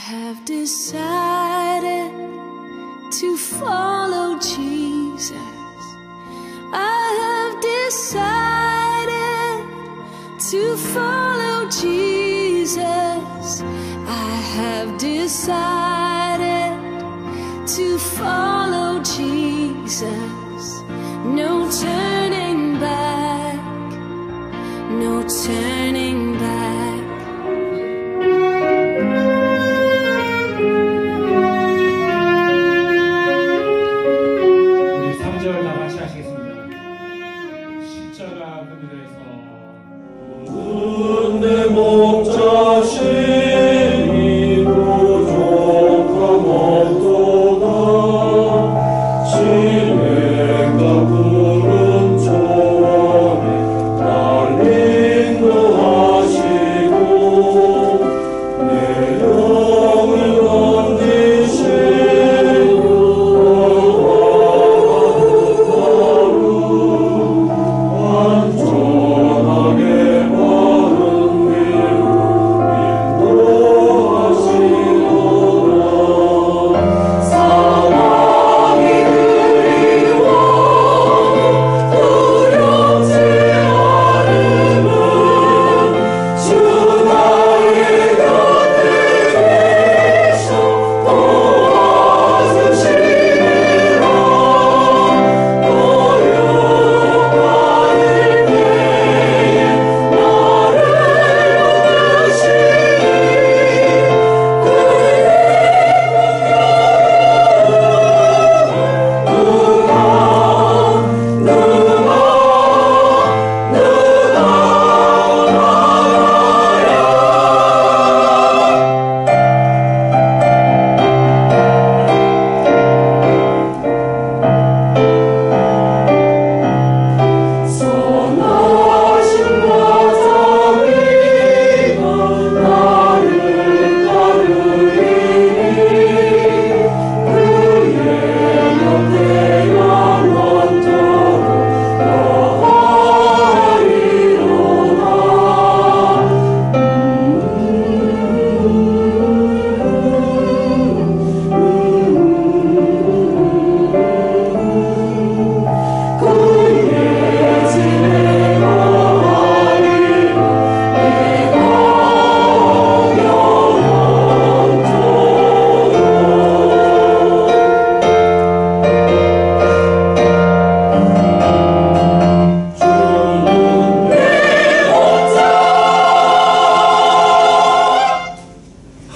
have decided to follow Jesus. I have decided to follow Jesus. I have decided to follow Jesus. No turning back, no turning back. 내 목자신이 부족함 없도다. 진행과 푸른 초원에 날 인도하시고 내 영을 건지시고 하루 완전하게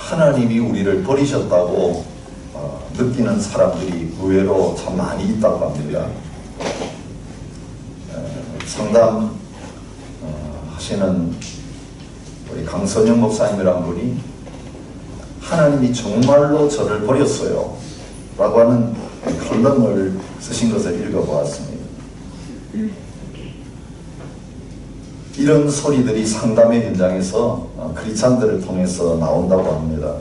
하나님이 우리를 버리셨다고 느끼는 사람들이 의외로 참 많이 있다고 합니다. 상담 하시는 우리 강선영 목사님이란 분이 하나님이 정말로 저를 버렸어요 라고 하는 칼럼을 쓰신 것을 읽어보았습니다. 이런 소리들이 상담의 현장에서 크리스찬들을 통해서 나온다고 합니다.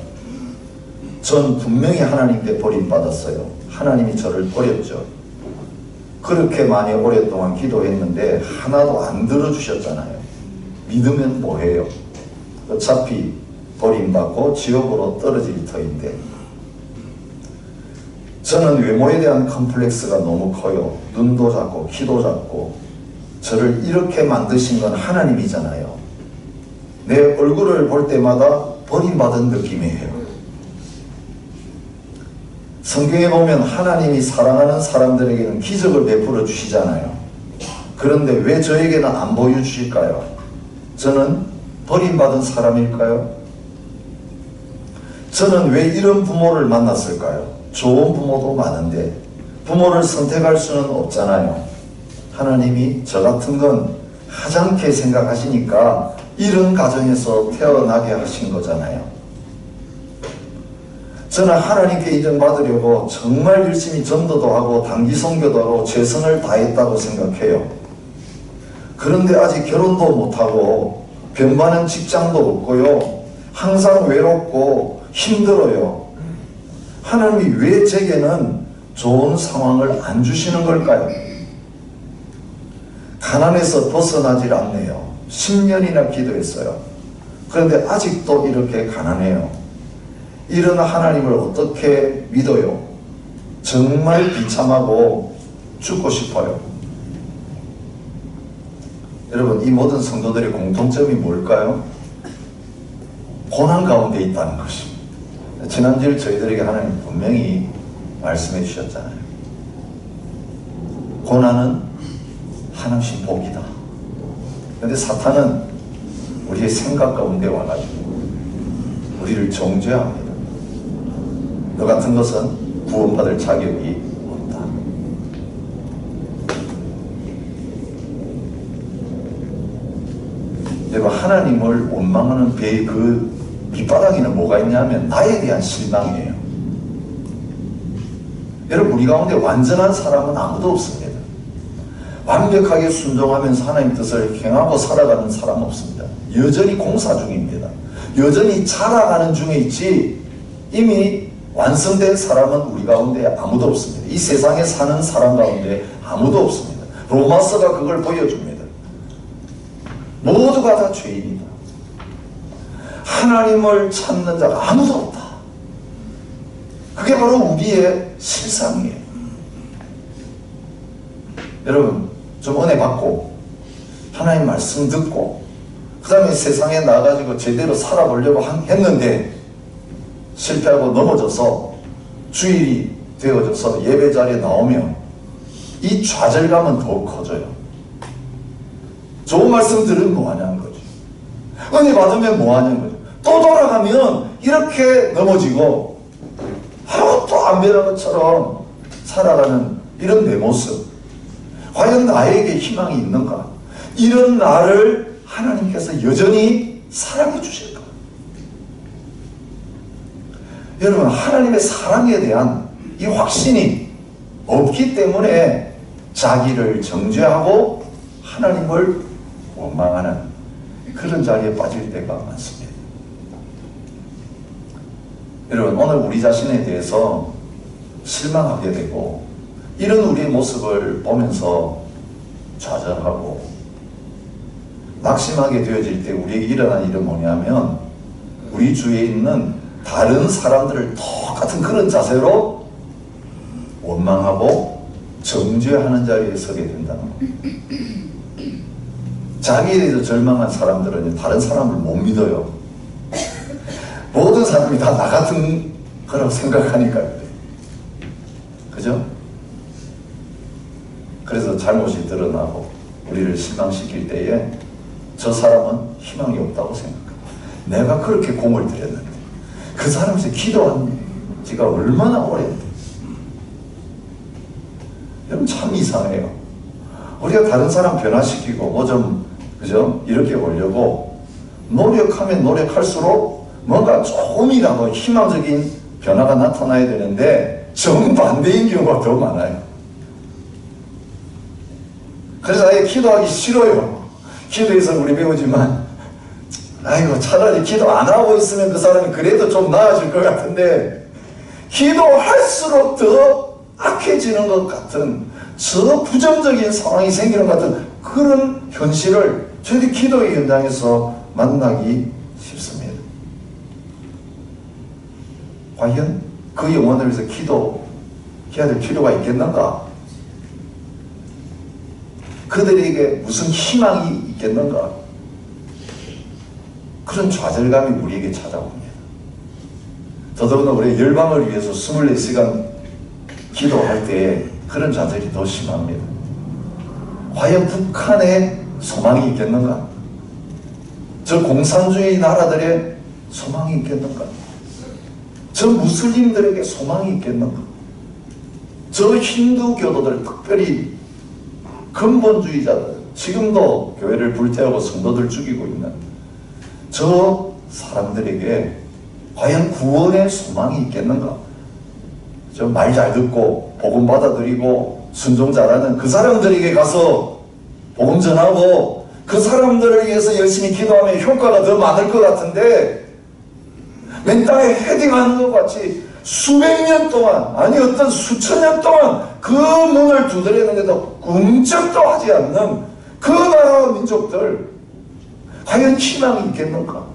전 분명히 하나님께 버림받았어요. 하나님이 저를 버렸죠. 그렇게 많이 오랫동안 기도했는데 하나도 안 들어주셨잖아요. 믿으면 뭐해요? 어차피 버림받고 지옥으로 떨어질 터인데. 저는 외모에 대한 컴플렉스가 너무 커요. 눈도 작고 키도 작고. 저를 이렇게 만드신 건 하나님이잖아요. 내 얼굴을 볼 때마다 버림받은 느낌이에요. 성경에 보면 하나님이 사랑하는 사람들에게는 기적을 베풀어 주시잖아요. 그런데 왜 저에게는 안 보여주실까요? 저는 버림받은 사람일까요? 저는 왜 이런 부모를 만났을까요? 좋은 부모도 많은데 부모를 선택할 수는 없잖아요. 하나님이 저 같은 건 하찮게 생각하시니까 이런 가정에서 태어나게 하신 거잖아요. 저는 하나님께 인정받으려고 정말 열심히 전도도 하고 단기 선교도 하고 최선을 다했다고 생각해요. 그런데 아직 결혼도 못하고 변반은 직장도 없고요. 항상 외롭고 힘들어요. 하나님이 왜 제게는 좋은 상황을 안 주시는 걸까요? 가난에서 벗어나질 않네요. 10년이나 기도했어요. 그런데 아직도 이렇게 가난해요. 이런 하나님을 어떻게 믿어요? 정말 비참하고 죽고 싶어요. 여러분, 이 모든 성도들의 공통점이 뭘까요? 고난 가운데 있다는 것입니다. 지난주에 저희들에게 하나님 분명히 말씀해 주셨잖아요. 고난은 하나님 복이다. 그런데 사탄은 우리의 생각 가운데 와가지고 우리를 정죄합니다. 너 같은 것은 구원받을 자격이 없다. 여러분, 하나님을 원망하는 배의 그 밑바닥에는 뭐가 있냐면 나에 대한 실망이에요. 여러분, 우리 가운데 완전한 사람은 아무도 없습니다. 완벽하게 순종하면서 하나님 뜻을 행하고 살아가는 사람은 없습니다. 여전히 공사 중입니다. 여전히 자라가는 중에 있지 이미 완성된 사람은 우리 가운데 아무도 없습니다. 이 세상에 사는 사람 가운데 아무도 없습니다. 로마서가 그걸 보여줍니다. 모두가 다 죄인이다. 하나님을 찾는 자가 아무도 없다. 그게 바로 우리의 실상이에요. 여러분, 좀 은혜 받고 하나님 말씀 듣고 그 다음에 세상에 나가지고 제대로 살아보려고 했는데 실패하고 넘어져서 주일이 되어져서 예배 자리에 나오면 이 좌절감은 더욱 커져요. 좋은 말씀 들으면 뭐하냐는 거죠. 은혜 받으면 뭐하냐는 거죠. 또 돌아가면 이렇게 넘어지고 하고 또 안 변한 것처럼 살아가는 이런 내 모습, 과연 나에게 희망이 있는가? 이런 나를 하나님께서 여전히 사랑해 주실까? 여러분, 하나님의 사랑에 대한 이 확신이 없기 때문에 자기를 정죄하고 하나님을 원망하는 그런 자리에 빠질 때가 많습니다. 여러분, 오늘 우리 자신에 대해서 실망하게 되고 이런 우리의 모습을 보면서 좌절하고 낙심하게 되어질 때 우리에게 일어난 일은 뭐냐면 우리 주위에 있는 다른 사람들을 똑같은 그런 자세로 원망하고 정죄하는 자리에 서게 된다는 거예요. 자기에 대해서 절망한 사람들은 다른 사람을 못 믿어요. 모든 사람이 다 나 같은 거라고 생각하니까요. 그죠? 그래서 잘못이 드러나고 우리를 실망시킬 때에 저 사람은 희망이 없다고 생각합니다. 내가 그렇게 공을 들였는데 그 사람한테 기도한 지가 얼마나 오래인데. 여러분, 참 이상해요. 우리가 다른 사람 변화시키고 뭐 좀 그죠? 이렇게 오려고 노력하면 노력할수록 뭔가 조금이라도 희망적인 변화가 나타나야 되는데 정반대인 경우가 더 많아요. 그래서 아예 기도하기 싫어요. 기도해서 우리 배우지만 아이고, 차라리 기도 안 하고 있으면 그 사람이 그래도 좀 나아질 것 같은데 기도할수록 더 악해지는 것 같은 저 부정적인 상황이 생기는 것 같은 그런 현실을 저희들이 기도의 현장에서 만나기 쉽습니다. 과연 그 영혼을 위해서 기도해야 될 필요가 있겠는가? 그들에게 무슨 희망이 있겠는가? 그런 좌절감이 우리에게 찾아옵니다. 더더구나 우리 열방을 위해서 24시간 기도할 때 그런 좌절이 더 심합니다. 과연 북한에 소망이 있겠는가? 저 공산주의 나라들의 소망이 있겠는가? 저 무슬림들에게 소망이 있겠는가? 저 힌두교도들, 특별히 근본주의자들, 지금도 교회를 불태우고 성도들 죽이고 있는 저 사람들에게 과연 구원의 소망이 있겠는가? 저 말 잘 듣고 복음 받아들이고 순종 잘하는 그 사람들에게 가서 복음 전하고 그 사람들을 위해서 열심히 기도하면 효과가 더 많을 것 같은데 맨 땅에 헤딩하는 것 같이 수백 년 동안, 아니 어떤 수천 년 동안 그 문을 두드렸는데도 꿈쩍도 하지 않는 그 나라 민족들, 과연 희망이 있겠는가?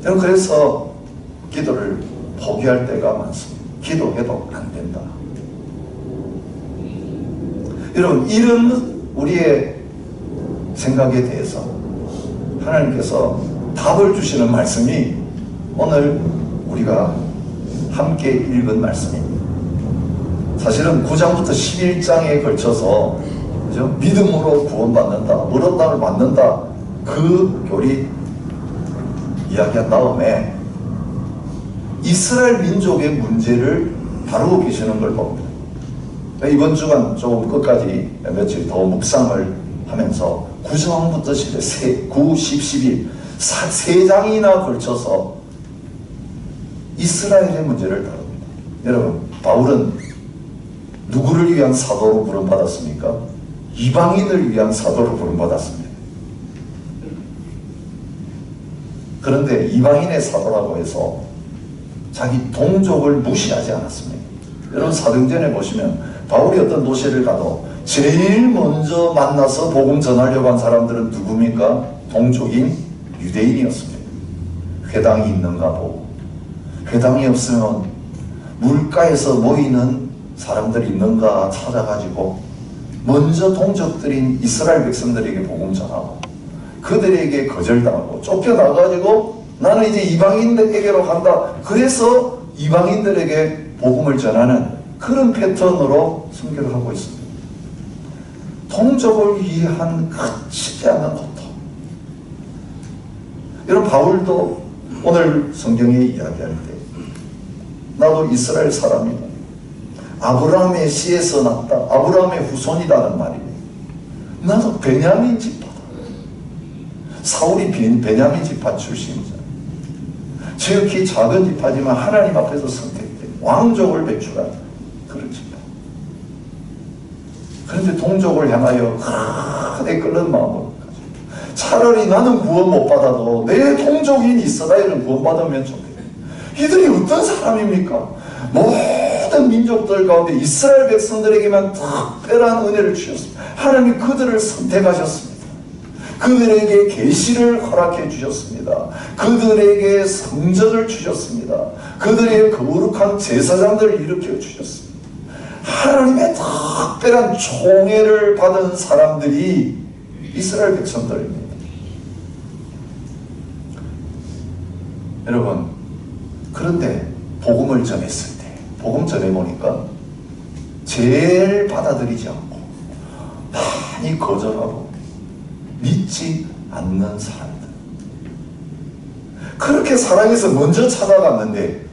저는 그래서 기도를 포기할 때가 많습니다. 기도해도 안 된다. 여러분, 이런 우리의 생각에 대해서 하나님께서 답을 주시는 말씀이 오늘 우리가 함께 읽은 말씀입니다. 사실은 9장부터 11장에 걸쳐서 그죠? 믿음으로 구원받는다, 물었다를 받는다, 그 교리 이야기한 다음에 이스라엘 민족의 문제를 다루고 계시는 걸 봅니다. 이번 주간 조금 끝까지 며칠 더 묵상을 하면서 9장부터 9, 10, 11 3장이나 걸쳐서 이스라엘의 문제를 다룹니다. 여러분, 바울은 누구를 위한 사도로 부름받았습니까? 이방인을 위한 사도로 부름받았습니다. 그런데 이방인의 사도라고 해서 자기 동족을 무시하지 않았습니다. 여러분, 사도행전에 보시면 바울이 어떤 도시를 가도 제일 먼저 만나서 복음 전하려고 한 사람들은 누굽니까? 동족인 유대인이었습니다. 회당이 있는가 보고, 회당이 없으면 물가에서 모이는 사람들이 있는가 찾아가지고 먼저 동족들인 이스라엘 백성들에게 복음 전하고, 그들에게 거절당하고 쫓겨나가지고 나는 이제 이방인들에게로 간다. 그래서 이방인들에게 복음을 전하는 그런 패턴으로 선교를 하고 있습니다. 동족을 위한 그치지 않는 고통. 여러분, 바울도 오늘 성경에 이야기할 때 나도 이스라엘 사람이다, 아브라함의 씨에서 났다, 아브라함의 후손이다는 말입니다. 나도 베냐민 지파다. 사울이 베냐민 지파 출신이잖아요. 지극히 작은 지파지만 하나님 앞에서 선택된 왕족을 배출한 그런 지파. 그런데 동족을 향하여 크게 끓는 마음으로 차라리 나는 구원 못 받아도 내 동족인 이스라엘은 구원 받으면 좋겠다. 이들이 어떤 사람입니까? 모든 민족들 가운데 이스라엘 백성들에게만 특별한 은혜를 주셨습니다. 하나님이 그들을 선택하셨습니다. 그들에게 계시를 허락해 주셨습니다. 그들에게 성전을 주셨습니다. 그들에게 거룩한 제사장들을 일으켜 주셨습니다. 하나님의 특별한 총애를 받은 사람들이 이스라엘 백성들입니다. 여러분, 그런데 복음을 전했을 때, 복음 전해보니까 제일 받아들이지 않고 많이 거절하고 믿지 않는 사람들, 그렇게 사랑해서 먼저 찾아갔는데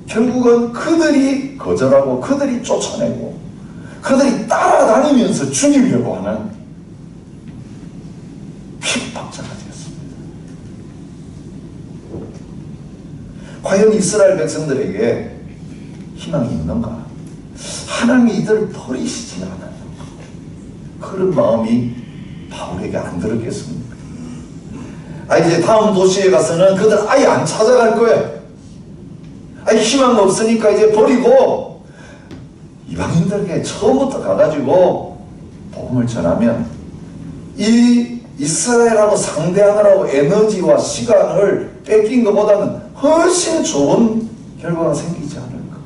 결국은 그들이 거절하고 그들이 쫓아내고 그들이 따라다니면서 죽이려고 하는 핍박자가 되었습니다. 과연 이스라엘 백성들에게 희망이 있는가? 하나님이 이들을 버리시지 않았는가? 그런 마음이 바울에게 안 들었겠습니까? 이제 다음 도시에 가서는 그들 아예 안 찾아갈 거예요. 희망 없으니까 이제 버리고 이방인들에게 처음부터 가가지고 복음을 전하면 이 이스라엘하고 상대하느라고 에너지와 시간을 뺏긴 것보다는 훨씬 좋은 결과가 생기지 않을까.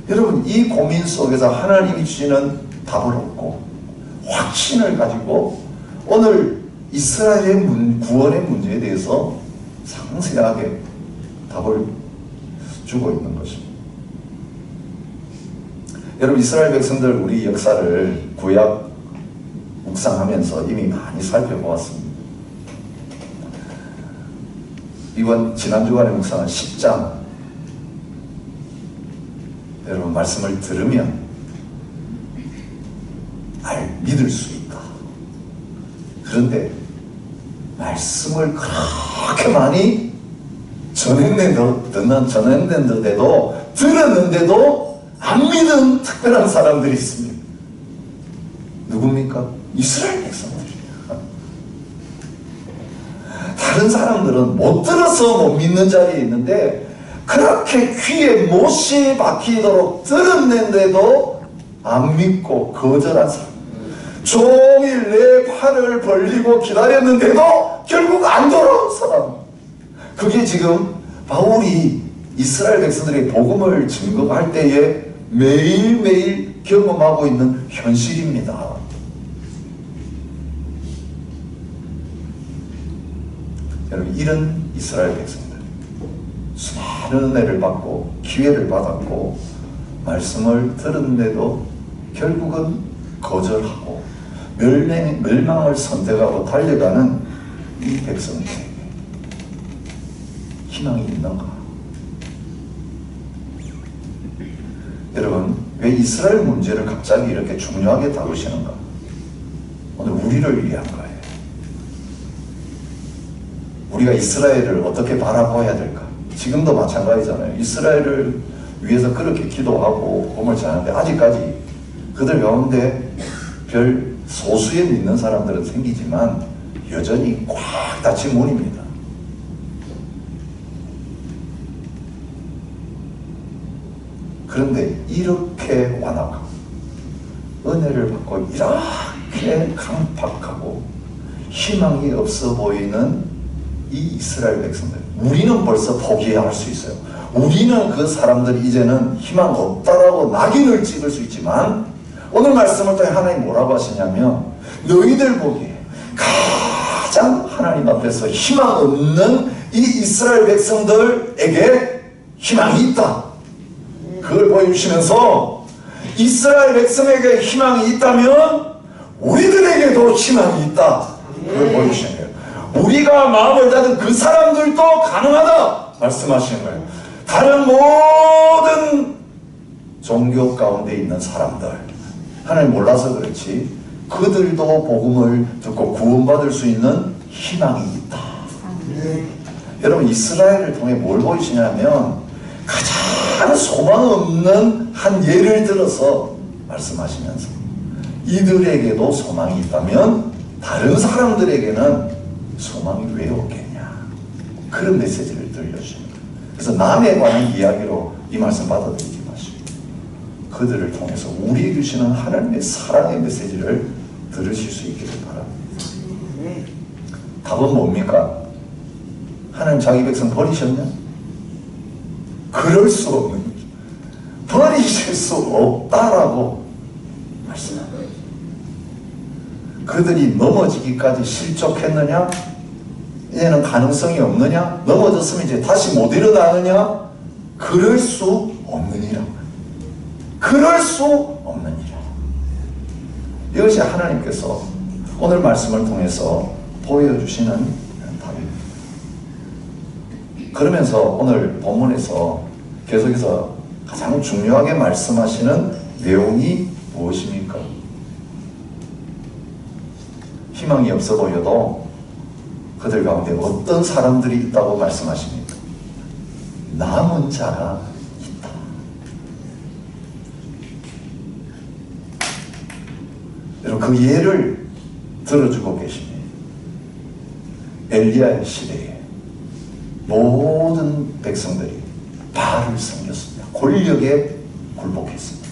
여러분, 이 고민 속에서 하나님이 주시는 답을 얻고 확신을 가지고 오늘 이스라엘의 구원의 문제에 대해서 상세하게 답을 주고 있는 것입니다. 여러분, 이스라엘 백성들 우리 역사를 구약 묵상하면서 이미 많이 살펴보았습니다. 이번 지난주간에 묵상한 10장, 여러분 말씀을 들으면 믿을 수 있다. 그런데 말씀을 그렇게 많이 전했는데도 들었는데도 안 믿은 특별한 사람들이 있습니다. 누굽니까? 이스라엘 백성들이에요. 다른 사람들은 못 들어서 못 믿는 자리에 있는데 그렇게 귀에 못이 박히도록 들었는데도 안 믿고 거절한 사람, 종일 내 팔을 벌리고 기다렸는데도 결국 안 돌아온 사람, 그게 지금 바울이 이스라엘 백성들에게 복음을 증거할 때에 매일매일 경험하고 있는 현실입니다. 여러분, 이런 이스라엘 백성들, 수많은 은혜를 받고 기회를 받았고 말씀을 들었는데도 결국은 거절하고 멸망을 선택하고 달려가는 이 백성들에게 희망이 있는가? 여러분, 왜 이스라엘 문제를 갑자기 이렇게 중요하게 다루시는가? 오늘 우리를 위한 거예요. 우리가 이스라엘을 어떻게 바라봐야 될까? 지금도 마찬가지잖아요. 이스라엘을 위해서 그렇게 기도하고 복음을 전하는데 아직까지 그들 가운데 별 소수에 믿는 사람들은 생기지만 여전히 꽉 닫힌 문입니다. 그런데 이렇게 완악하고 은혜를 받고 이렇게 강박하고 희망이 없어 보이는 이 이스라엘 백성들, 우리는 벌써 포기할 수 있어요. 우리는 그 사람들이 이제는 희망 없다라고 낙인을 찍을 수 있지만 오늘 말씀을 통해 하나님 뭐라고 하시냐면 너희들 보기에 가장 하나님 앞에서 희망 없는 이 이스라엘 백성들에게 희망이 있다. 그걸 보여주시면서 이스라엘 백성에게 희망이 있다면 우리들에게도 희망이 있다. 그걸 보여주시는 거예요. 우리가 마음을 닫은 그 사람들도 가능하다 말씀하시는 거예요. 다른 모든 종교 가운데 있는 사람들, 하나님 몰라서 그렇지 그들도 복음을 듣고 구원받을 수 있는 희망이 있다. 여러분, 이스라엘을 통해 뭘 보이시냐면 가장 소망 없는 한 예를 들어서 말씀하시면서 이들에게도 소망이 있다면 다른 사람들에게는 소망이 왜 없겠냐, 그런 메시지를 들려주십니다. 그래서 남에 관한 이야기로 이 말씀 받아들이지 마시고 그들을 통해서 우리에게 주시는 하나님의 사랑의 메시지를 들으실 수 있기를 바랍니다. 답은 뭡니까? 하나님 자기 백성 버리셨냐? 그럴 수 없는 거죠. 버리실 수 없다라고 말씀합니다. 그들이 넘어지기까지 실족했느냐? 이제는 가능성이 없느냐? 넘어졌으면 이제 다시 못 일어나느냐? 그럴 수 없느니라. 그럴 수 없느니라. 이것이 하나님께서 오늘 말씀을 통해서 보여주시는 답입니다. 그러면서 오늘 본문에서 계속해서 가장 중요하게 말씀하시는 내용이 무엇입니까? 희망이 없어 보여도 그들 가운데 어떤 사람들이 있다고 말씀하십니까? 남은 자가 있다. 여러분, 그 예를 들어주고 계십니다. 엘리야의 시대에 모든 백성들이 바알을 섬겼습니다. 권력에 굴복했습니다.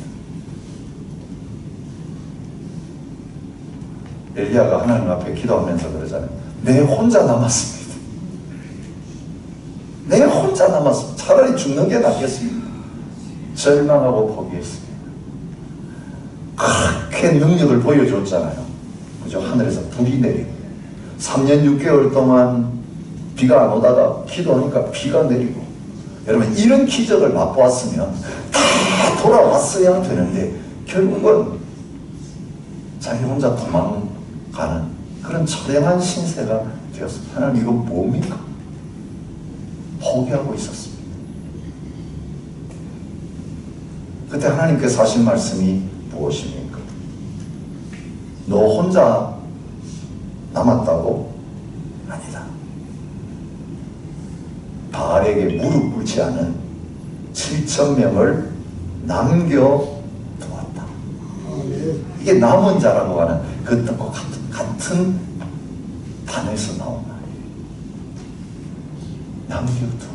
엘리야가 하나님 앞에 기도하면서 그러잖아요. 내 혼자 남았습니다. 내 혼자 남았습니다. 차라리 죽는 게 낫겠습니다. 절망하고 포기했습니다. 그렇게 능력을 보여줬잖아요. 그죠? 하늘에서 불이 내리고 3년 6개월 동안 비가 안 오다가 기도하니까 비가 내리고, 여러분 이런 기적을 맛보았으면 다 돌아왔어야 되는데 결국은 자기 혼자 도망가는 그런 처량한 신세가 되었습니다. 하나님 이거 뭡니까? 포기하고 있었습니다. 그때 하나님께서 하신 말씀이 무엇입니까? 너 혼자 남았다고? 아니다. 바알에게 무릎 꿇지 않은 7,000명을 남겨두었다. 이게 남은 자라고 하는 그 뜻과 같은 단어에서 나온 말이에요. 남겨두었다.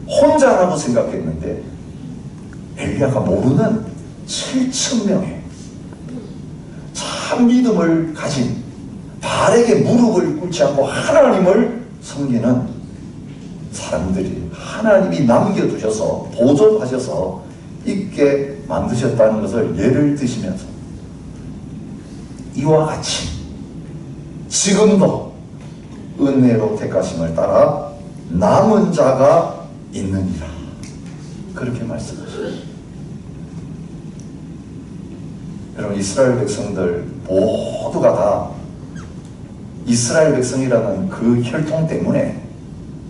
혼자라고 생각했는데 엘리야가 모르는 7,000명의 참 믿음을 가진 바알에게 무릎을 꿇지 않고 하나님을 섬기는 사람들이 하나님이 남겨두셔서 보존하셔서 있게 만드셨다는 것을 예를 드시면서 이와 같이 지금도 은혜로 택하심을 따라 남은 자가 있느니라 그렇게 말씀하십니다. 여러분 이스라엘 백성들 모두가 다 이스라엘 백성이라는 그 혈통 때문에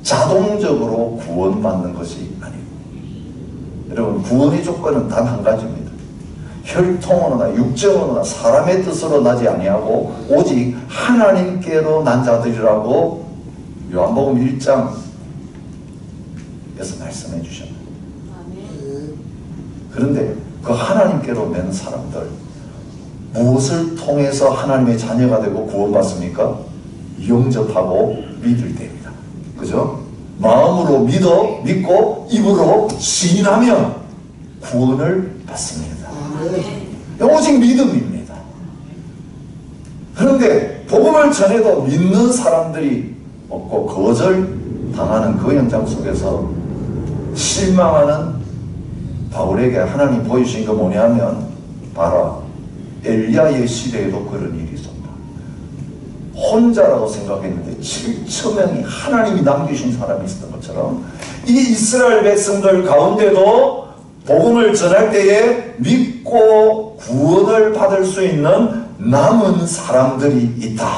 자동적으로 구원받는 것이 아니고 여러분 구원의 조건은 단 한 가지입니다. 혈통으로나 육정으로나 사람의 뜻으로 나지 아니하고 오직 하나님께로 난 자들이라고 요한복음 1장에서 말씀해 주셨습니다. 그런데 그 하나님께로 낸 사람들 무엇을 통해서 하나님의 자녀가 되고 구원받습니까? 영접하고 믿을 때입니다. 그죠? 마음으로 믿고 입으로 시인하면 구원을 받습니다. 오직 믿음입니다. 그런데 복음을 전해도 믿는 사람들이 없고 거절당하는 그 현장 속에서 실망하는 바울에게 하나님 보여주신 거 뭐냐면 봐라 엘리야의 시대에도 그런 일이 있었다. 혼자라고 생각했는데 7,000명이 하나님이 남기신 사람이 있었던 것처럼 이 이스라엘 백성들 가운데도 복음을 전할 때에 믿고 구원을 받을 수 있는 남은 사람들이 있다.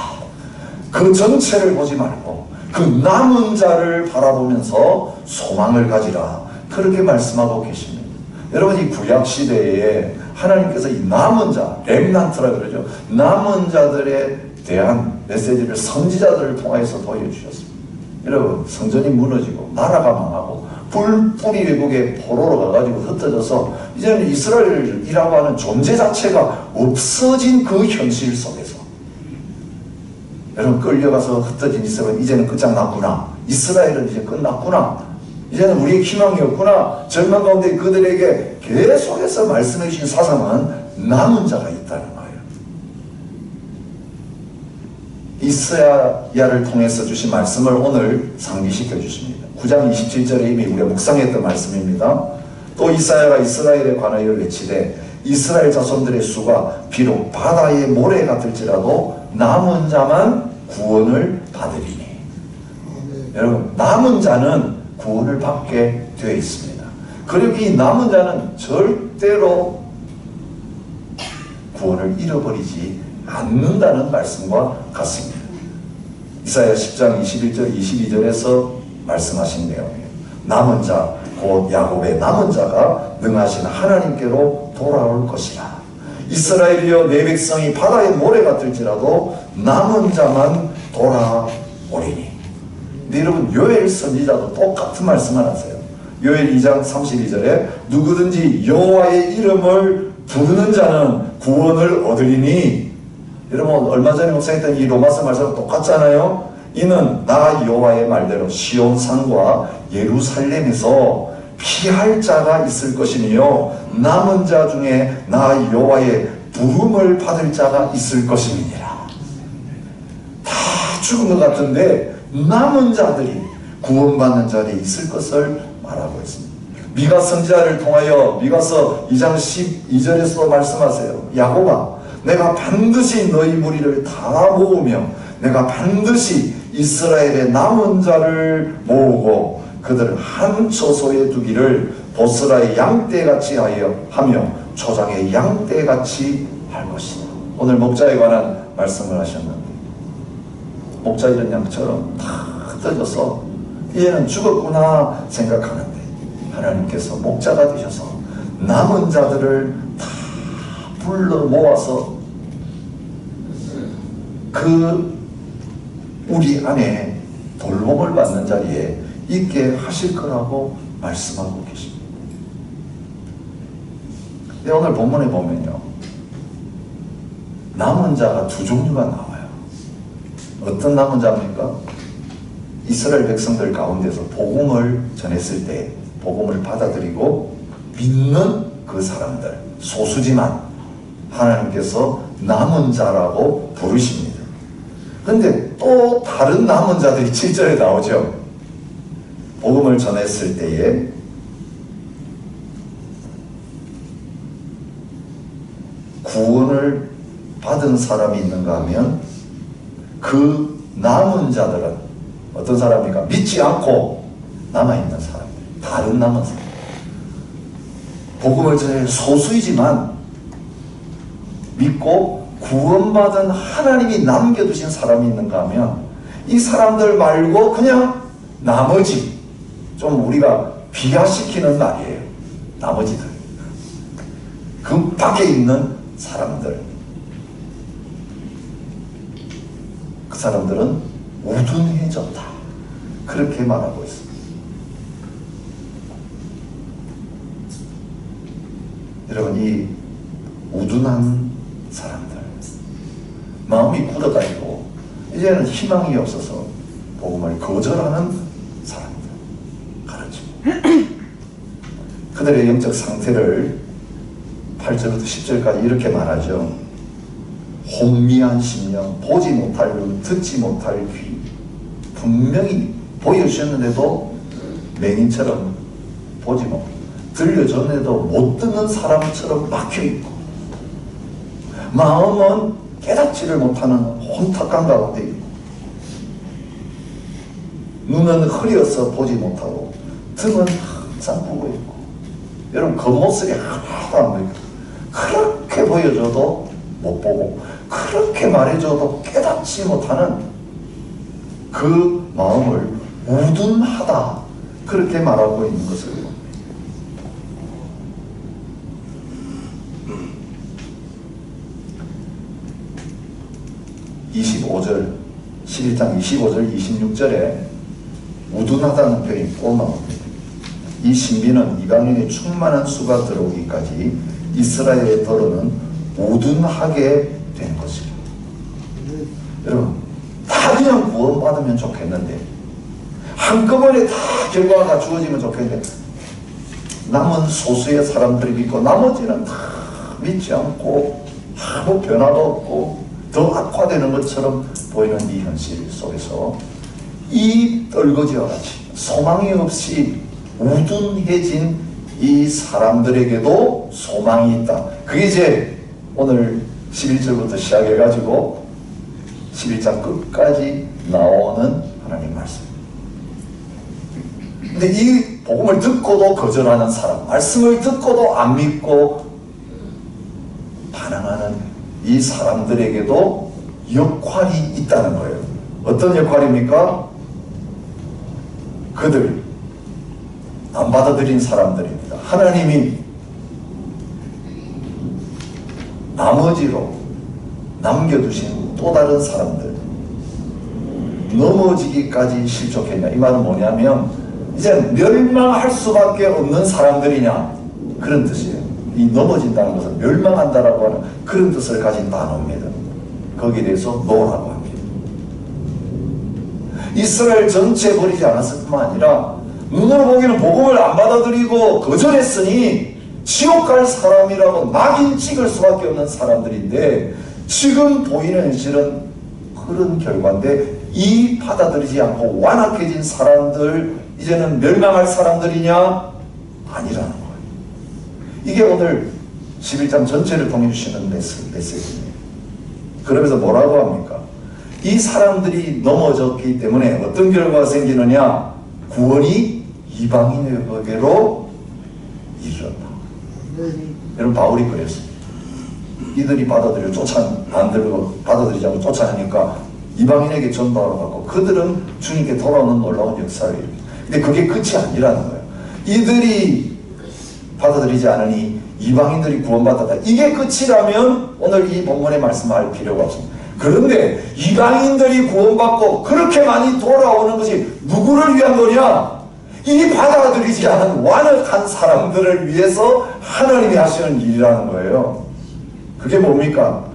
그 전체를 보지 말고 그 남은 자를 바라보면서 소망을 가지라. 그렇게 말씀하고 계십니다. 여러분 이 구약시대에 하나님께서 이 남은 자, 렘넌트라 그러죠. 남은 자들에 대한 메시지를 선지자들을 통해서 보여주셨습니다. 여러분 성전이 무너지고 나라가 망하고 뿔뿔이 외국의 포로로 가가지고 흩어져서 이제는 이스라엘이라고 하는 존재 자체가 없어진 그 현실 속에서 여러분 끌려가서 흩어진 이스라엘 이제는 끝장났구나. 이스라엘은 이제 끝났구나. 이제는 우리의 희망이 없구나. 절망 가운데 그들에게 계속해서 말씀해 주신 사상은 남은 자가 있다는 거예요. 이사야를 통해서 주신 말씀을 오늘 상기시켜 주십니다. 9장 27절에 이미 우리가 묵상했던 말씀입니다. 또 이사야가 이스라엘에 관하여 외치되 이스라엘 자손들의 수가 비록 바다의 모래 같을지라도 남은 자만 구원을 받으리니. 여러분 남은 자는 구원을 받게 되어 있습니다. 그리고 이 남은 자는 절대로 구원을 잃어버리지 않는다는 말씀과 같습니다. 이사야 10장 21절 22절에서 말씀하신 내용이에요. 남은 자 곧 야곱의 남은 자가 능하신 하나님께로 돌아올 것이라. 이스라엘이여 내 백성이 바다의 모래 같을지라도 남은 자만 돌아오리니. 근데 여러분 요엘 선지자도 똑같은 말씀을 하세요. 요엘 2장 32절에 누구든지 여호와의 이름을 부르는 자는 구원을 얻으리니. 여러분 얼마 전에 묵상했던 이 로마서 말씀과 똑같잖아요. 이는 나 여호와의 말대로 시온산과 예루살렘에서 피할 자가 있을 것이며 남은 자 중에 나 여호와의 부름을 받을 자가 있을 것임이니라. 다 죽은 것 같은데 남은 자들이 구원받는 자리에 있을 것을 말하고 있습니다. 미가 선지자를 통하여 미가서 2장 12절에서도 말씀하세요. 야곱아 내가 반드시 너희 무리를 다 모으며 내가 반드시 이스라엘의 남은 자를 모으고 그들을 한 처소에 두기를 보스라의 양떼같이 하며 초장의 양떼같이 할 것이다. 오늘 목자에 관한 말씀을 하셨는데 목자 이런 양처럼 다 흩어져서 얘는 죽었구나 생각하는데 하나님께서 목자가 되셔서 남은 자들을 다 불러 모아서 그 우리 안에 돌봄을 받는 자리에 있게 하실 거라고 말씀하고 계십니다. 근데 오늘 본문에 보면요 남은 자가 두 종류가 나와요. 어떤 남은 자입니까? 이스라엘 백성들 가운데서 복음을 전했을 때 복음을 받아들이고 믿는 그 사람들 소수지만 하나님께서 남은 자라고 부르십니다. 그런데 또 다른 남은 자들이 7절에 나오죠. 복음을 전했을 때에 구원을 받은 사람이 있는가 하면 그 남은 자들은 어떤 사람입니까? 믿지 않고 남아있는 사람들, 다른 남은 사람. 복음을 전해 소수이지만 믿고 구원받은 하나님이 남겨두신 사람이 있는가 하면 이 사람들 말고 그냥 나머지, 좀 우리가 비하시키는 말이에요. 나머지들, 그 밖에 있는 사람들, 그 사람들은 우둔해졌다, 그렇게 말하고 있습니다. 여러분, 이 우둔한 사람들, 마음이 굳어가지고 이제는 희망이 없어서 복음을 거절하는 사람들 가르칩니다. 그들의 영적 상태를 8절부터 10절까지 이렇게 말하죠. 혼미한 심령, 보지 못할 눈, 듣지 못할 귀, 분명히 보여주셨는데도 맹인처럼 보지 못, 들려줬는데도 못 듣는 사람처럼 막혀있고, 마음은 깨닫지를 못하는 혼탁한 가운데 있고, 눈은 흐려서 보지 못하고 등은 항상 보고 있고, 여러분 겉모습이 하나도 안 보이고, 그렇게 보여줘도 못 보고 그렇게 말해줘도 깨닫지 못하는 그 마음을 우둔하다, 그렇게 말하고 있는 것을 봅니다. 25절, 11장 25절, 26절에 우둔하다는 표현이 꼭 나옵니다. 이 신비는 이방인의 충만한 수가 들어오기까지 이스라엘의 더러는 우둔하게 된 것이다. 여러분, 다 그냥 구원받으면 좋겠는데, 한꺼번에 다 결과가 주어지면 좋겠는데, 남은 소수의 사람들이 믿고 나머지는 다 믿지 않고 아무 변화도 없고 더 악화되는 것처럼 보이는 이 현실 속에서 이 떨거지와 같이 소망이 없이 우둔해진 이 사람들에게도 소망이 있다. 그게 이제 오늘 11절부터 시작해가지고 11장 끝까지 나오는 하나님 말씀. 근데 이 복음을 듣고도 거절하는 사람, 말씀을 듣고도 안 믿고 반항하는 이 사람들에게도 역할이 있다는 거예요. 어떤 역할입니까? 그들 안 받아들인 사람들입니다. 하나님이 나머지로 남겨두신 또 다른 사람들, 넘어지기까지 실족했냐, 이 말은 뭐냐면 이제 멸망할 수밖에 없는 사람들이냐, 그런 뜻이에요. 이 넘어진다는 것은 멸망한다라고 하는 그런 뜻을 가진 단어입니다. 거기에 대해서 노라고 합니다. 이스라엘 전체 버리지 않았을 뿐만 아니라 눈으로 보기에는 복음을 안 받아들이고 거절했으니 지옥 갈 사람이라고 낙인 찍을 수밖에 없는 사람들인데, 지금 보이는 현실은 그런 결과인데, 이 받아들이지 않고 완악해진 사람들, 이제는 멸망할 사람들이냐? 아니라는 거예요. 이게 오늘 11장 전체를 통해 주시는 메시지입니다. 그러면서 뭐라고 합니까? 이 사람들이 넘어졌기 때문에 어떤 결과가 생기느냐? 구원이 이방인에게로 이르렀다. 여러분, 바울이 그랬습니다. 이들이 받아들여 안 들고 받아들이지 않고 쫓아내니까 이방인에게 전도하러 갔고, 그들은 주님께 돌아오는 놀라운 역사를 일으킵니다. 근데 그게 끝이 아니라는 거예요. 이들이 받아들이지 않으니 이방인들이 구원받았다, 이게 끝이라면 오늘 이 본문의 말씀할 필요가 없습니다. 그런데 이방인들이 구원받고 그렇게 많이 돌아오는 것이 누구를 위한 거냐? 이 받아들이지 않은 완악한 사람들을 위해서 하나님이 하시는 일이라는 거예요. 그게 뭡니까?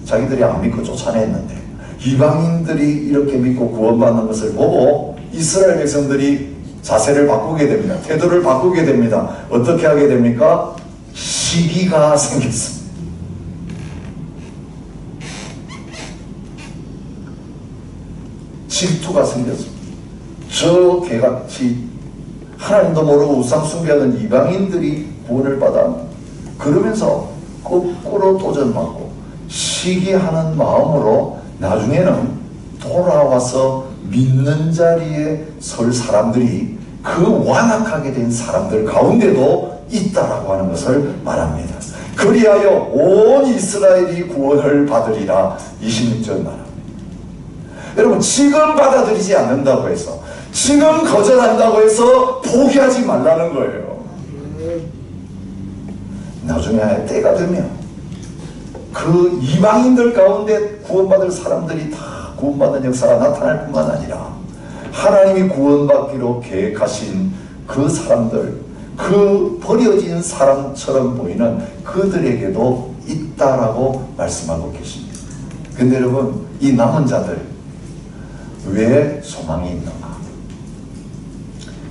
자기들이 안 믿고 쫓아냈는데 이방인들이 이렇게 믿고 구원받는 것을 보고 이스라엘 백성들이 자세를 바꾸게 됩니다. 태도를 바꾸게 됩니다. 어떻게 하게 됩니까? 시기가 생겼습니다. 질투가 생겼습니다. 저 개같이 하나님도 모르고 우상 숭배하는 이방인들이 구원을 받아 그러면서 거꾸로 도전받고 시기하는 마음으로 나중에는 돌아와서 믿는 자리에 설 사람들이 그 완악하게 된 사람들 가운데도 있다라고 하는 것을 말합니다. 그리하여 온 이스라엘이 구원을 받으리라 26절 말합니다. 여러분, 지금 받아들이지 않는다고 해서, 지금 거절한다고 해서 포기하지 말라는 거예요. 나중에 때가 되면 그 이방인들 가운데 구원받을 사람들이 다 구원받는 역사가 나타날 뿐만 아니라 하나님이 구원받기로 계획하신 그 사람들, 그 버려진 사람처럼 보이는 그들에게도 있다라고 말씀하고 계십니다. 근데 여러분, 이 남은 자들 왜 소망이 있는가?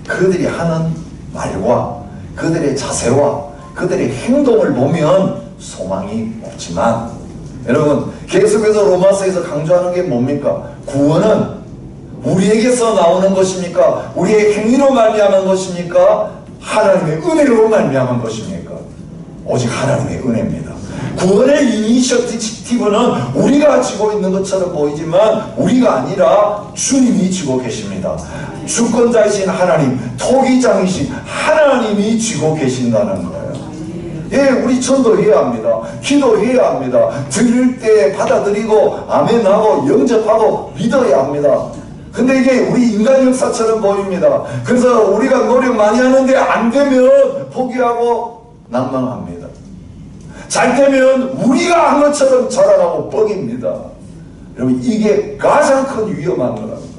그들이 하는 말과 그들의 자세와 그들의 행동을 보면 소망이 없지만, 여러분, 계속해서 로마서에서 강조하는 게 뭡니까? 구원은 우리에게서 나오는 것입니까? 우리의 행위로 말미암은 것입니까? 하나님의 은혜로 말미암은 것입니까? 오직 하나님의 은혜입니다. 구원의 이니셔티브는 우리가 지고 있는 것처럼 보이지만 우리가 아니라 주님이 지고 계십니다. 주권자이신 하나님, 토기장이신 하나님이 지고 계신다는 거예요. 예, 우리 전도해야 합니다. 기도해야 합니다. 들을 때 받아들이고 아멘하고 영접하고 믿어야 합니다. 근데 이게 우리 인간 역사처럼 보입니다. 그래서 우리가 노력 많이 하는데 안 되면 포기하고 낭망합니다. 잘 되면 우리가 한 것처럼 자라나고 뻑입니다. 여러분, 이게 가장 큰 위험한 거라는 거죠.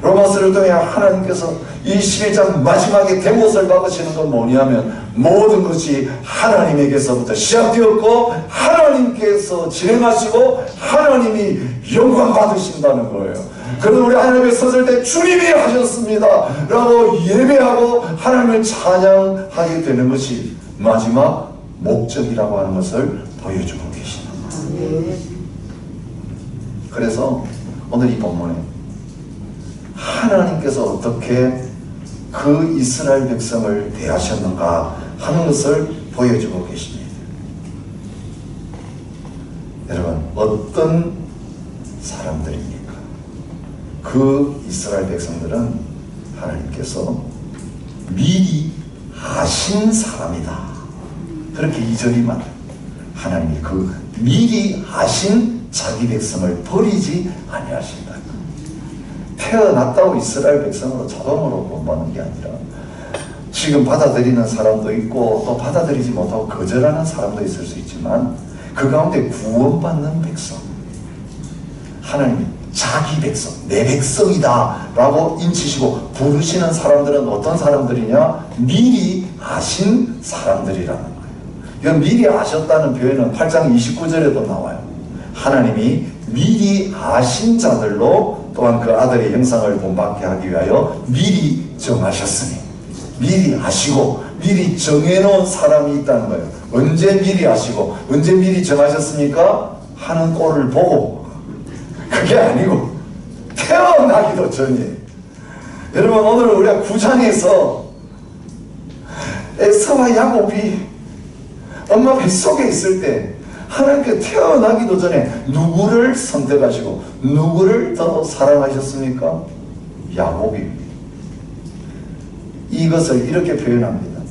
로마서를 통해 하나님께서 이 11장 마지막에 대못을 박으시는 건 뭐냐면 모든 것이 하나님에게서부터 시작되었고 하나님께서 진행하시고 하나님이 영광 받으신다는 거예요. 그래서 우리 하나님의 서설 때 주님이 하셨습니다 라고 예배하고 하나님을 찬양하게 되는 것이 마지막 목적이라고 하는 것을 보여주고 계십니다. 그래서 오늘 이 본문에 하나님께서 어떻게 그 이스라엘 백성을 대하셨는가 하는 것을 보여주고 계십니다. 여러분, 어떤 사람들입니까? 그 이스라엘 백성들은 하나님께서 미리 아신 사람이다. 그렇게 2절이 말해요. 하나님이 그 미리 아신 자기 백성을 버리지 아니하신다. 태어났다고 이스라엘 백성으로 자동으로 구원받는 게 아니라 지금 받아들이는 사람도 있고 또 받아들이지 못하고 거절하는 사람도 있을 수 있지만 그 가운데 구원받는 백성, 하나님이 자기 백성, 내 백성이다 라고 인치시고 부르시는 사람들은 어떤 사람들이냐? 미리 아신 사람들이라는 거예요. 이건 미리 아셨다는 표현은 8장 29절에도 나와요. 하나님이 미리 아신 자들로 또한 그 아들의 형상을 본받게 하기 위하여 미리 정하셨으니, 미리 아시고 미리 정해놓은 사람이 있다는 거예요. 언제 미리 아시고 언제 미리 정하셨습니까? 하는 꼴을 보고, 그게 아니고 태어나기도 전에. 여러분, 오늘 우리가 9장에서 에서와 야곱이 엄마 뱃속에 있을 때 하나님께 태어나기도 전에 누구를 선택하시고 누구를 더 사랑하셨습니까? 야곱입니다. 이것을 이렇게 표현합니다.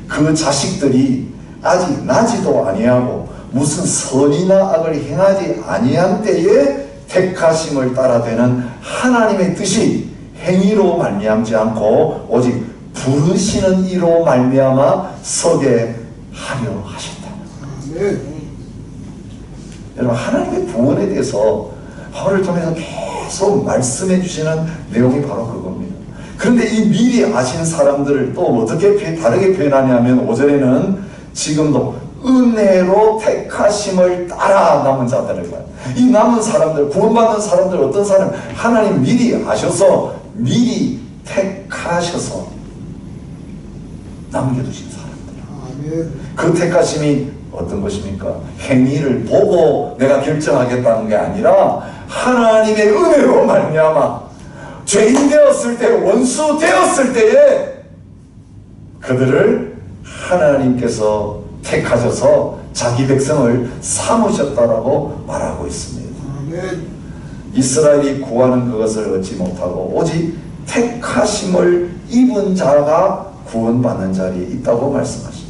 그 자식들이 아직 나지도 아니하고 무슨 선이나 악을 행하지 아니한 때에 택하심을 따라되는 하나님의 뜻이 행위로 말미암지 않고 오직 부르시는 이로 말미암아 서게 하려 하신다. 여러분, 하나님의 구원에 대해서 바울을 통해서 계속 말씀해 주시는 내용이 바로 그겁니다. 그런데 이 미리 아신 사람들을 또 어떻게 다르게 표현하냐면 5절에는 지금도 은혜로 택하심을 따라 남은 자들을 봐요. 이 남은 사람들, 구원받는 사람들, 어떤 사람, 하나님 미리 아셔서 미리 택하셔서 남겨두신 사람들. 그 택하심이 어떤 것입니까? 행위를 보고 내가 결정하겠다는 게 아니라 하나님의 은혜로 말미암아 죄인 되었을 때, 원수 되었을 때에 그들을 하나님께서 택하셔서 자기 백성을 삼으셨다라고 말하고 있습니다. 이스라엘이 구하는 그것을 얻지 못하고 오직 택하심을 입은 자가 구원받는 자리에 있다고 말씀하십니다.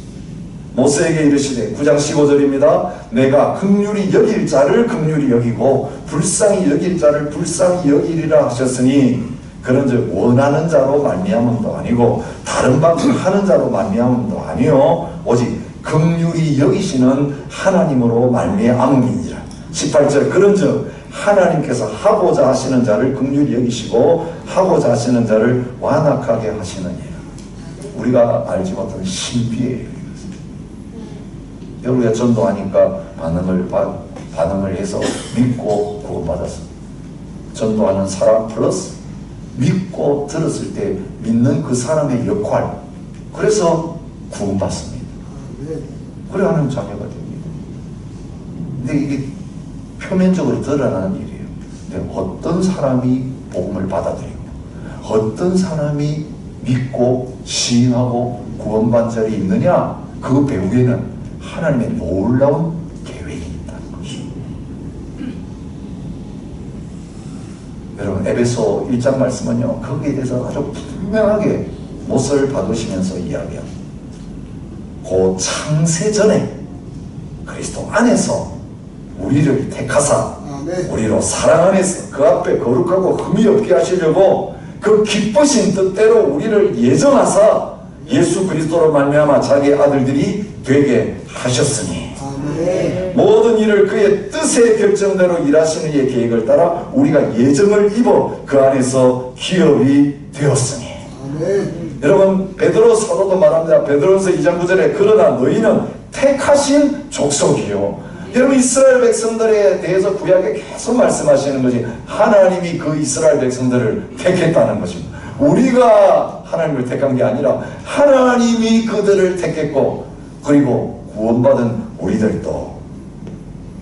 모세에게 이르시되 9장 15절입니다. 내가 긍휼히 여길 자를 긍휼히 여기고 불쌍히 여길 자를 불쌍히 여기리라 하셨으니 그런즉 원하는 자로 말미암음도 아니고 다른 방식 하는 자로 말미암음도 아니요 오직 긍휼히 여기시는 하나님으로 말미암음이니라. 18절 그런즉 하나님께서 하고자 하시는 자를 긍휼히 여기시고 하고자 하시는 자를 완악하게 하시느니라. 우리가 알지 못하는 신비예요. 우리가 전도하니까 반응을 해서 믿고 구원받았어. 전도하는 사람 플러스 믿고 들었을 때 믿는 그 사람의 역할, 그래서 구원받습니다. 그래 하는 자녀가 됩니다. 근데 이게 표면적으로 드러나는 일이에요. 근데 어떤 사람이 복음을 받아들이고 어떤 사람이 믿고 시인하고 구원받은 자리에 있느냐, 그 배후에는 하나님의 놀라운 계획이 있다는 것입니다. 여러분 에베소 1장 말씀은요 거기에 대해서 아주 분명하게 못을 박으시면서 이야기합니다. 그 창세 전에 그리스도 안에서 우리를 택하사 우리로 사랑 안에서 그 앞에 거룩하고 흠이 없게 하시려고 그 기쁘신 뜻대로 우리를 예정하사 예수 그리스도로 말미암아 자기 아들들이 되게 하셨으니 모든 일을 그의 뜻의 결정대로 일하시는 이의 계획을 따라 우리가 예정을 입어 그 안에서 기업이 되었으니. 여러분 베드로 사도도 말합니다. 베드로서 2장 9절에 그러나 너희는 택하신 족속이요. 여러분 이스라엘 백성들에 대해서 구약에 계속 말씀하시는 것이 하나님이 그 이스라엘 백성들을 택했다는 것입니다. 우리가 하나님을 택한 게 아니라 하나님이 그들을 택했고, 그리고 구원받은 우리들도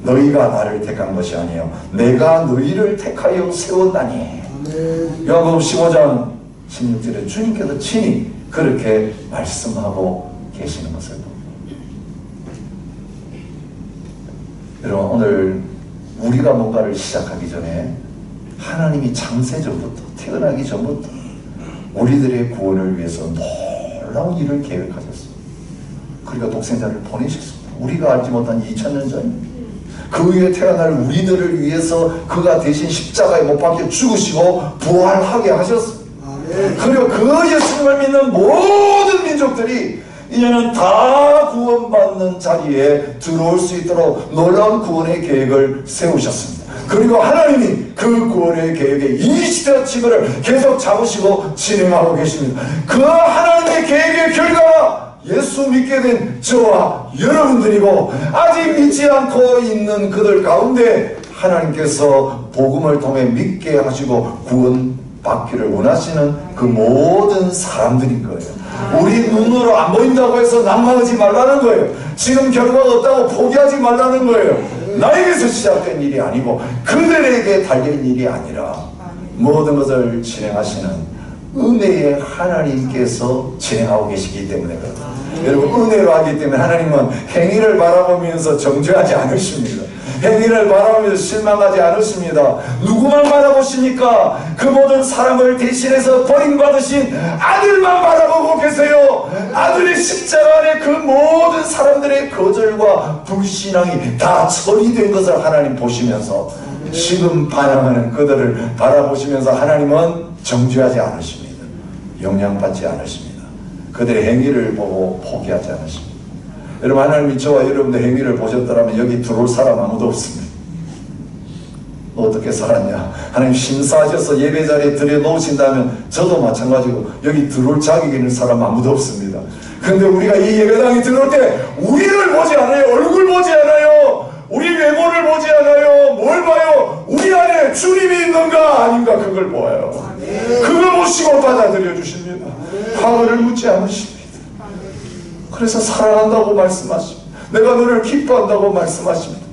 너희가 나를 택한 것이 아니요 내가 너희를 택하여 세웠다니. 요한복음 15장 16절에 주님께서 친히 그렇게 말씀하고 계시는 것을 봅니다. 여러분 오늘 우리가 뭔가를 시작하기 전에 하나님이 창세 전부터, 태어나기 전부터 우리들의 구원을 위해서 놀라운 일을 계획하셨습니다. 그러니까 독생자를 보내셨습니다. 우리가 알지 못한 2000년 전입니다. 그 위에 태어날 우리들을 위해서 그가 대신 십자가에 못 박혀 죽으시고 부활하게 하셨습니다. 그리고 그 예수님을 믿는 모든 민족들이 이제는 다 구원받는 자리에 들어올 수 있도록 놀라운 구원의 계획을 세우셨습니다. 그리고 하나님이 그 구원의 계획의 이니시어티브를 계속 잡으시고 진행하고 계십니다. 그 하나님의 계획의 결과가 예수 믿게 된 저와 여러분들이고, 아직 믿지 않고 있는 그들 가운데 하나님께서 복음을 통해 믿게 하시고 구원받기를 원하시는 그 모든 사람들인 거예요. 우리 눈으로 안 보인다고 해서 낙망하지 말라는 거예요. 지금 결과가 없다고 포기하지 말라는 거예요. 나에게서 시작된 일이 아니고 그들에게 달린 일이 아니라 모든 것을 진행하시는 은혜의 하나님께서 진행하고 계시기 때문에 그렇습니다. 여러분 은혜로 하기 때문에 하나님은 행위를 바라보면서 정죄하지 않으십니다. 행위를 바라보면서 실망하지 않으십니다. 누구만 바라보십니까? 그 모든 사람을 대신해서 버림받으신 아들만 바라보고 계세요. 아들의 십자가 안에 그 모든 사람들의 거절과 불신앙이 다 처리된 것을 하나님 보시면서 지금 반항하는 그들을 바라보시면서 하나님은 정죄하지 않으십니다. 영향받지 않으십니다. 그들의 행위를 보고 포기하지 않으십니다. 여러분 하나님이 저와 여러분의 행위를 보셨더라면 여기 들어올 사람 아무도 없습니다. 너 어떻게 살았냐? 하나님 심사하셔서 예배 자리에 들여놓으신다면 저도 마찬가지고 여기 들어올 자격 있는 사람 아무도 없습니다. 그런데 우리가 이 예배당에 들어올 때 우리를 보지 않아요. 얼굴 보지 않아요. 우리 외모를 보지 않아요. 뭘 봐요? 우리 안에 주님이 있는가 아닌가 그걸 보아요. 그걸 보시고 받아들여 주십니다. 과거를 묻지 않으십니다. 그래서 사랑한다고 말씀하십니다. 내가 너를 기뻐한다고 말씀하십니다.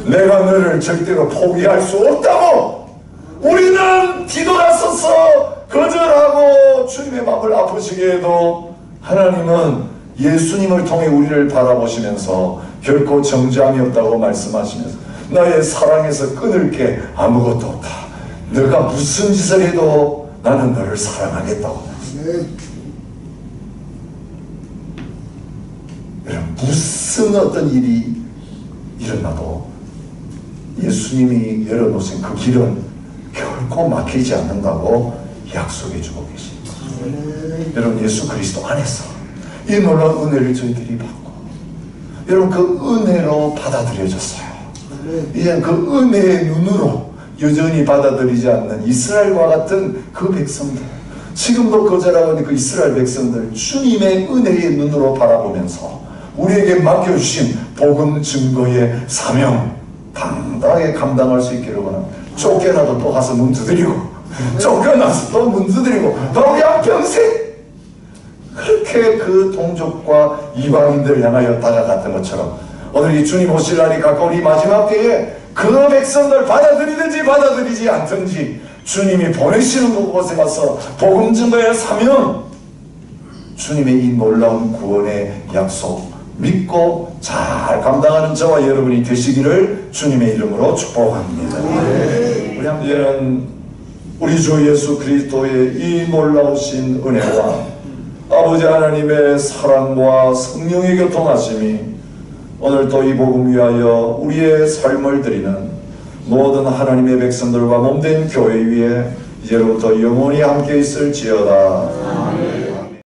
내가 너를 절대로 포기할 수 없다고. 우리는 뒤돌아서서 거절하고 주님의 마음을 아프시게 해도 하나님은 예수님을 통해 우리를 바라보시면서 결코 정죄함이 없다고 말씀하시면서 나의 사랑에서 끊을 게 아무것도 없다. 너가 무슨 짓을 해도 나는 너를 사랑하겠다고. 여러분, 무슨 어떤 일이 일어나도 예수님이 열어놓으신 그 길은 결코 막히지 않는다고 약속해주고 계십니다. 여러분, 예수 그리스도 안에서 이 놀라운 은혜를 저희들이 받고 여러분 그 은혜로 받아들여졌어요. 이제 그 은혜의 눈으로 여전히 받아들이지 않는 이스라엘과 같은 그 백성들, 지금도 거절하고 있는 그 이스라엘 백성들, 주님의 은혜의 눈으로 바라보면서 우리에게 맡겨주신 복음 증거의 사명 당당하게 감당할 수 있기를 원합니다. 쫓겨나도 또 가서 문 두드리고, 쫓겨나서 또 문 두드리고, 또 그냥 평생 그렇게 그 동족과 이방인들 향하여 다가갔던 것처럼 오늘 이 주님 오실 날이 가까운 이 마지막 때에 그 백성들 받아들이든지 받아들이지 않든지 주님이 보내시는 그곳에 가서 복음 증거의 사명, 주님의 이 놀라운 구원의 약속 믿고 잘 감당하는 저와 여러분이 되시기를 주님의 이름으로 축복합니다. 우리 함께는 우리 주 예수 그리스도의 이 놀라우신 은혜와 아버지 하나님의 사랑과 성령의 교통하심이 오늘 또 이 복음 위하여 우리의 삶을 드리는 모든 하나님의 백성들과 몸된 교회 위에 이제로부터 영원히 함께 있을지어다.